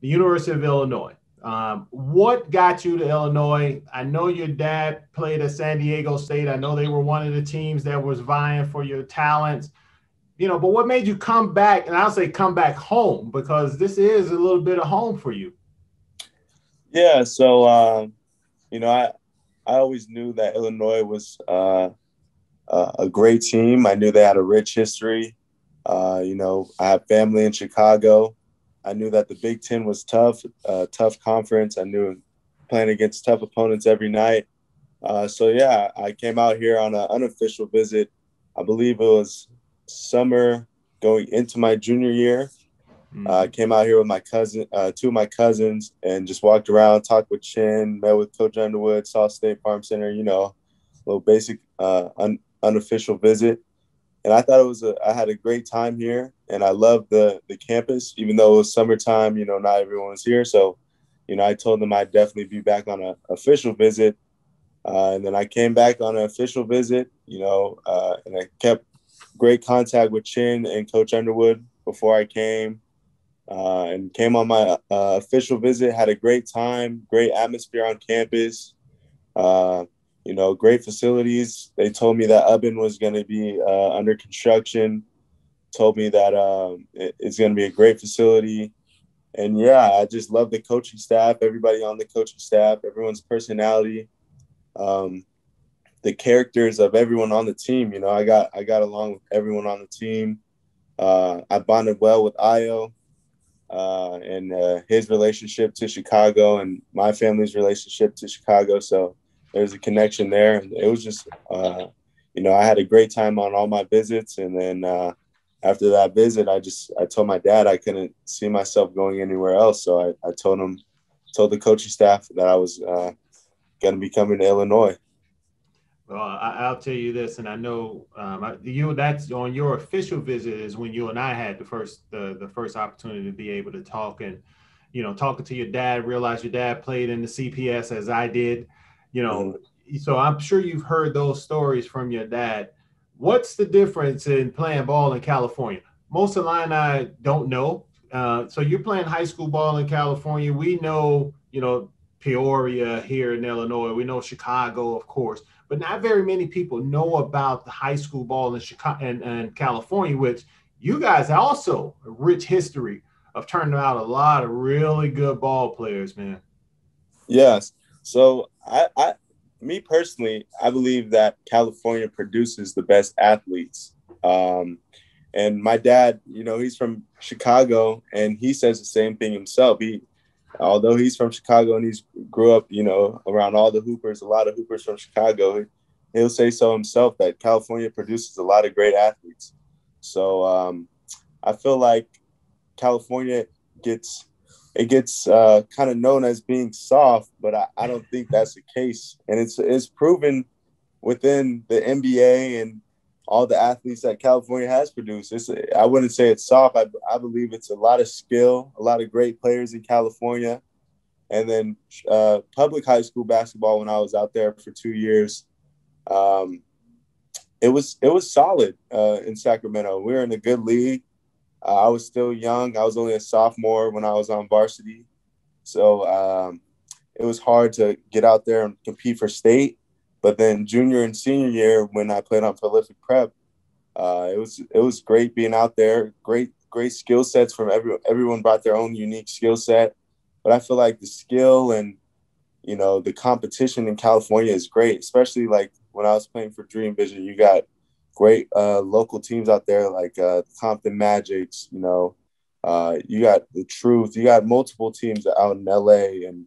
the University of Illinois. What got you to Illinois? I know your dad played at San Diego State. I know they were one of the teams that was vying for your talents. But what made you come back? And I'll say come back home because this is a little bit of home for you. Yeah, so I always knew that Illinois was a great team. I knew they had a rich history. I have family in Chicago. I knew that the Big Ten was tough, tough conference. I knew playing against tough opponents every night. So yeah, I came out here on an unofficial visit. I believe it was summer going into my junior year. I Mm-hmm. came out here with my cousin, two of my cousins, and just walked around, talked with Chin, met with Coach Underwood, saw State Farm Center. A little basic unofficial visit. And I thought I had a great time here, and I loved the campus, even though it was summertime. Not everyone was here, so I told them I'd definitely be back on an official visit. And then I came back on an official visit, and I kept great contact with Chin and Coach Underwood before I came, and came on my official visit. Had a great time, great atmosphere on campus. Uh, great facilities. They told me that Ubin was going to be under construction. Told me that it's going to be a great facility. And yeah, I just love the coaching staff, everybody on the coaching staff, everyone's personality, um, the characters of everyone on the team. I got along with everyone on the team. I bonded well with Io, and his relationship to Chicago and my family's relationship to Chicago. So there's a connection there. And it was just, I had a great time on all my visits. And then after that visit, I told my dad I couldn't see myself going anywhere else. So I told the coaching staff that I was going to be coming to Illinois. Well, I'll tell you this, and I know that's on your official visit is when you and I had the first opportunity to be able to talk and talking to your dad. Realize your dad played in the CPS as I did, you know. Mhm. So I'm sure you've heard those stories from your dad. What's the difference in playing ball in California? Most of Illini don't know. So you're playing high school ball in California. We know, Peoria here in Illinois. We know Chicago, of course, but not very many people know about the high school ball in Chicago and California, which you guys also a rich history of turning out a lot of really good ball players, man. Yes. So me personally, I believe that California produces the best athletes. Um, and my dad, he's from Chicago, and he says the same thing himself. Although he's from Chicago and he's grew up, around all the hoopers, a lot of hoopers from Chicago, he'll say so himself that California produces a lot of great athletes. So I feel like California gets gets kind of known as being soft, but I don't think that's the case. And it's proven within the NBA and all the athletes that California has produced. I wouldn't say it's soft. I believe it's a lot of skill, a lot of great players in California. And then public high school basketball, when I was out there for 2 years, um, it was solid in Sacramento. We were in a good league. I was still young. I was only a sophomore when I was on varsity. So it was hard to get out there and compete for state. But then junior and senior year, when I played on Prolific Prep, it was great being out there. Great skill sets from everyone brought their own unique skill set. But I feel like the skill and the competition in California is great, especially like when I was playing for Dream Vision. You got great local teams out there like Compton Magics. You got the Truth. You got multiple teams out in LA and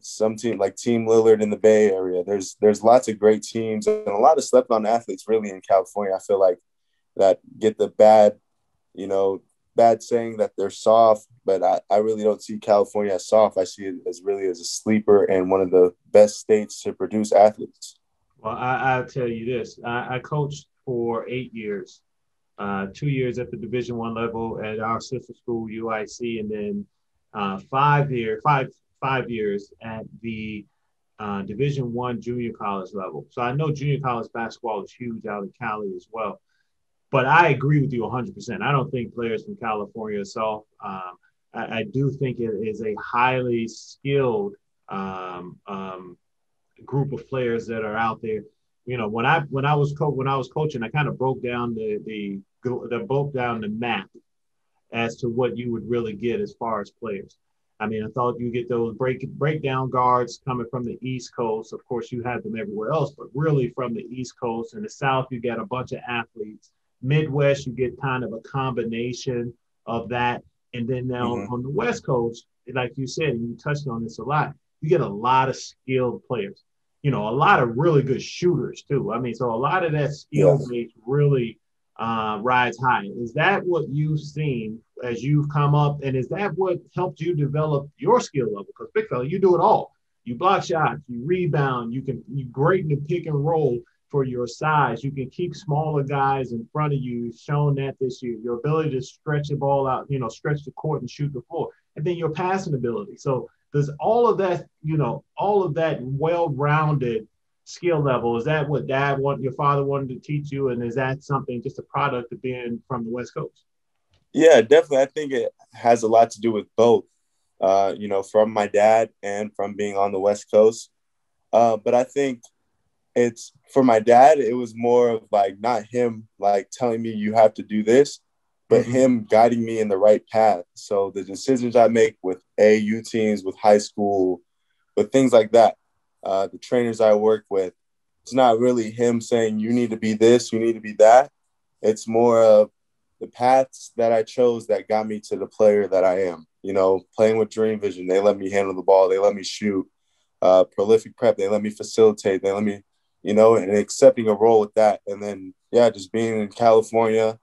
some team like Team Lillard in the Bay Area. There's lots of great teams and a lot of slept on athletes really in California. I feel like that get the you know, bad saying that they're soft, but I really don't see California as soft. I see it as really as a sleeper and one of the best states to produce athletes. Well, I'll tell you this: I coached for 8 years, 2 years at the Division One level at our sister school UIC, and then 5 years at the Division One junior college level. So I know junior college basketball is huge out in Cali as well. But I agree with you 100%. I don't think players from California are soft. I do think it is a highly skilled um, um, group of players that are out there. You know, when I was coaching, I kind of broke down broke down the map as to what you would really get as far as players. I mean, I thought you get those breakdown guards coming from the East Coast. Of course, you have them everywhere else, but really from the East Coast and the South, you get a bunch of athletes. Midwest, you get kind of a combination of that. And then now Mm-hmm. on the West Coast, like you said, and you touched on this a lot, you get a lot of skilled players. You know, a lot of really good shooters too. I mean, so a lot of that skill Yes. base really rides high. Is that what you've seen as you've come up, and is that what helped you develop your skill level? Because big fella, you do it all. You block shots, you rebound, you great in the pick and roll for your size. You can keep smaller guys in front of you. You've shown that this year. Your ability to stretch the ball out, you know, stretch the court and shoot the floor, and then your passing ability. So does all of that, you know, all of that well-rounded skill level, is that what your father wanted to teach you, and is that something just a product of being from the West Coast? Yeah, definitely. I think it has a lot to do with both, from my dad and from being on the West Coast. But I think it's for my dad, it was more of like not him like telling me you have to do this, but Mm-hmm. him guiding me in the right path. So the decisions I make with AAU teams, with high school, with things like that, the trainers I work with, it's not really him saying you need to be this, you need to be that. It's more of the paths that I chose that got me to the player that I am. You know, playing with Dream Vision, they let me handle the ball, they let me shoot. Prolific Prep, they let me facilitate, they let me, and accepting a role with that. And then, yeah, just being in California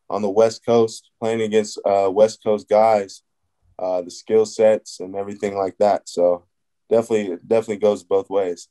on the West Coast, playing against West Coast guys, the skill sets and everything like that. So definitely goes both ways.